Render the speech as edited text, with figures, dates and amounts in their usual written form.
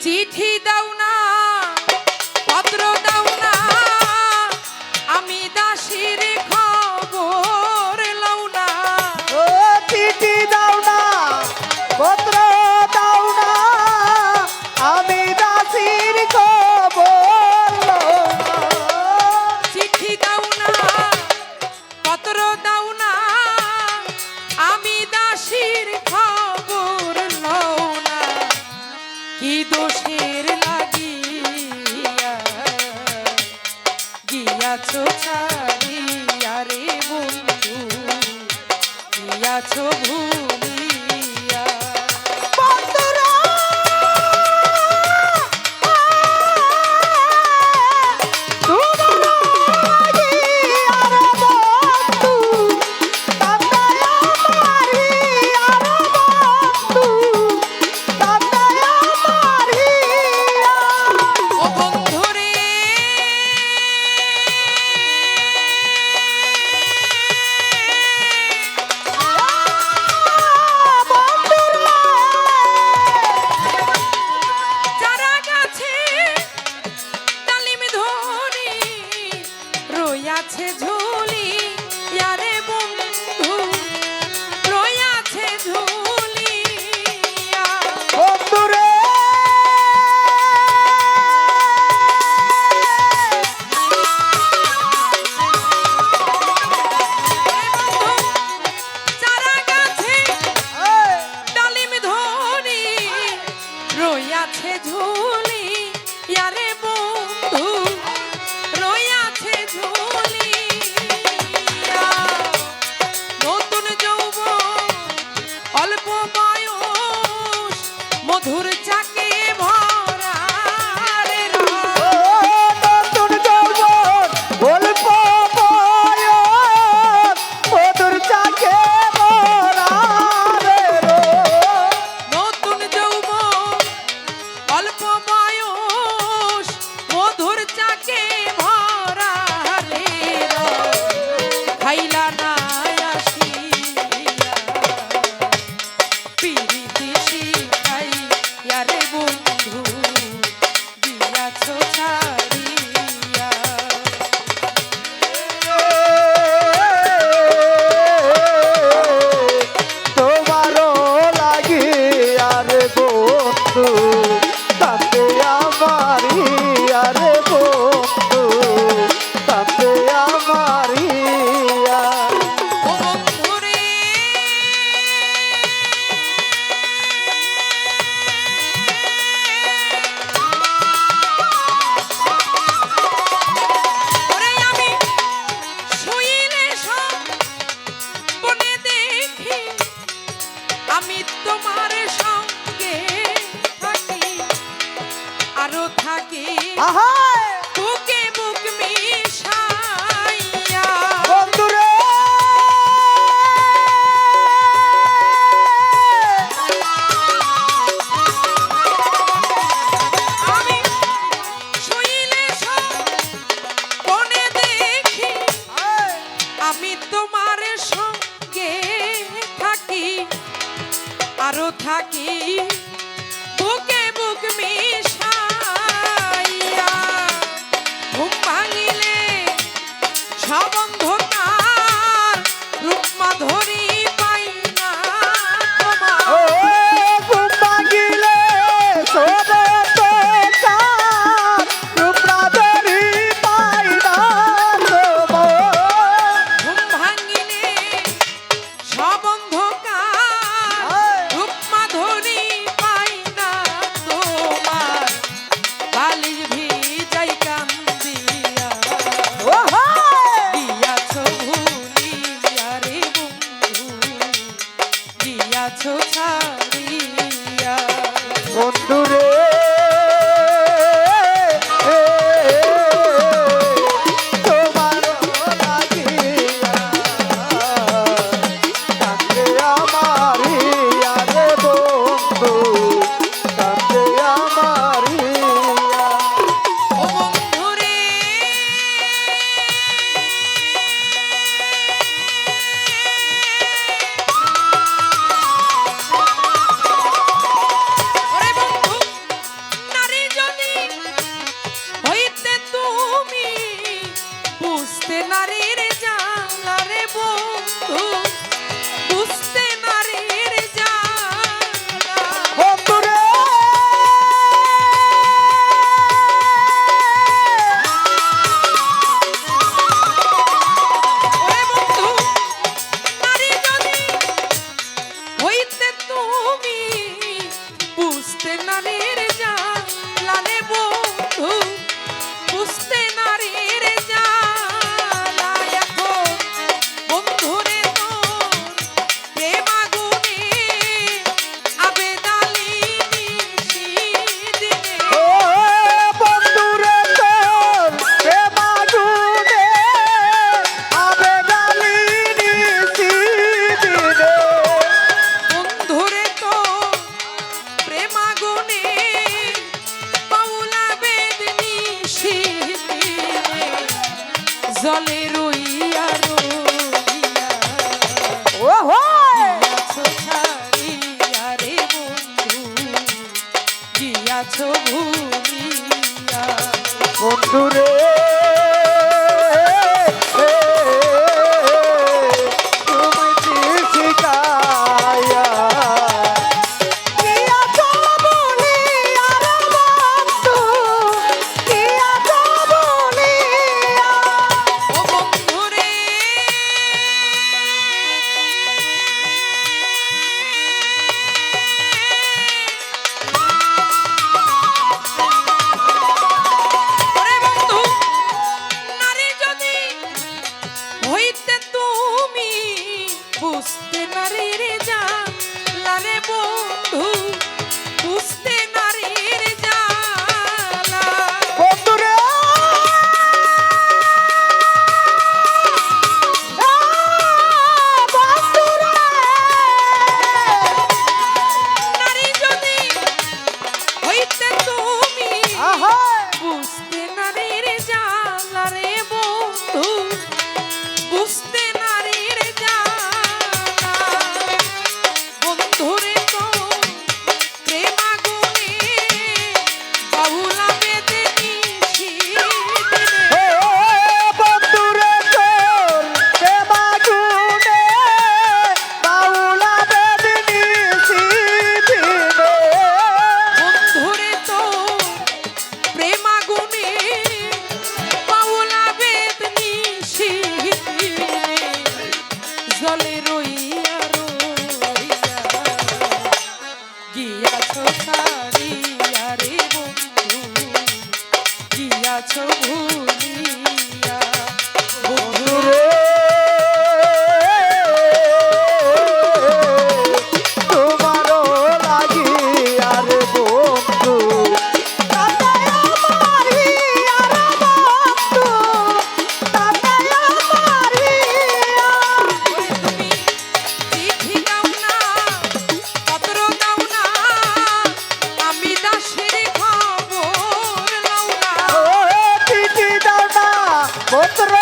চিঠি দাও না, পত্র দাও না, আমি দাসীর খবর লও না। ও চিঠি দাও না, পত্র দাও না, আমি দাসীর খবর লও না। চিঠি দাও না, পত্র দাও না, আমি দাসীর খবর লও না। কি দোষের লাগিয়া গিয়াছো ছাড়িয়া রে বন্ধু, গিয়াছো ভুলিয়া। বন্ধুরা ও বন্ধু রে, যারা গাছে তালিম ধরি রইয়াছে ঝুলি, ইয়ারে বন্ধু রইয়াছে ঝুলিয়া। বন্ধুরে যারা গাছে তালিম ধরি রইয়াছে ঝুলি, ইয়ারে বন্ধু রইয়াছে ঝুলিয়া। নতুন যৌবন অল্প বয়স মধুর চাকে ভরা রে রস। নতুন যৌবন অল্প বয়স মধুর চাকে ভরা রে রস। নতুন যৌবন অল্প বয়স মধুর চাকে ভরা রে রস। খাইলা না আসিয়া পিরিতি শিখাইয়া রে বন্ধু, গিয়াছো ছাড়িয়া। তোমারও লাগি আর বন্ধু তাতে আমারি আর বন্ধু তাতে আমারিয়া। ও বন্ধু রে, ওরে আমি শুইলে স্বপ্নে দেখি আমি তোমার সঙ্গে থাকি, আরো থাকি আহাই বুকে বুক মিশাইয়া। বন্ধুরে আমি শুইলে স্বপ্নে দেখি আমি তোমার সঙ্গে থাকি, আরো থাকি বুকে বুক মিশাইয়া। ঘুম ভাঙিলে সব অন্ধকার, রূপ মাধুরী পাই না তোমার। ও ঘুম ভাঙিলে সবে বেকার রূপরা ধরি পাই না তোমার। ঘুম ভাঙিলে সব অন্ধকার, রূপ মাধুরী পাই না তোমার। বালিশ ভিজাই কান্দিয়া গিয়াছো ভুলিয়া রে বন্ধু, গিয়াছো ছাড়িয়া। বন্ধুরে তোমার লাগিয়া কান্দে আমারিয়া রে বন্ধু কান্দে আমারিয়া। ও বন্ধু রে, ওরে বন্ধু নারীর জ্বালা রে বন্ধু বুঝতে নারীর জ্বালা এখন বন্ধুরে তোর প্রেম আগুনে আবেদালি নিশিদিনে ও বন্ধুরে তোর প্রেম আগুনে আবেদালি নিশিদিনে বন্ধুরে তোর প্রেম আগুনে পাউলা বেদনি শীতিনে জলে রইয়া রইয়া ও হো গিয়াছো ছাড়িয়া রে বন্ধু গিয়াছো ভুলিয়া বন্ধুরে তুমি কি শিখায়া গিয়াছো বলিয়া রে বন্ধু গিয়াছো বলিয়া ও বন্ধুরে ওরে বন্ধু নারী যদি হইতে তুমি বুঝতে নারীর জ্বালা রে বন্ধু বুঝতে নারীর জ্বালা বন্ধুরে বন্ধুরে নারী যদি হইতে তুমি আহা বুঝতে নারীর জ্বালা রে বন্ধু বুঝতে নারীর জ্বালা বন্ধুরে তো প্রেম আগুনে বাহুলা বেদে নিশিদিনে ও বন্ধুরে তোর প্রেম আগুনে বাউলা বেদনি সিদিনে বন্ধুরে তো প্রেম আগুনে পাওলা বেদ নিশিদিনে জলে রইয়া রইয়া গিয়াছো ছাড়িয়া রে বন্ধু গিয়াছো ভুলিয়া বন্ধুরে তোমারও লাগিয়া রে বন্ধু তাতে আমার হিয়া রে বন্ধু তাতে আমার হিয়া ওরে তুমি চিঠি দাও না পত্র দাও না আমি দাসের খবর লাও না ও চিঠি দাও না পত্র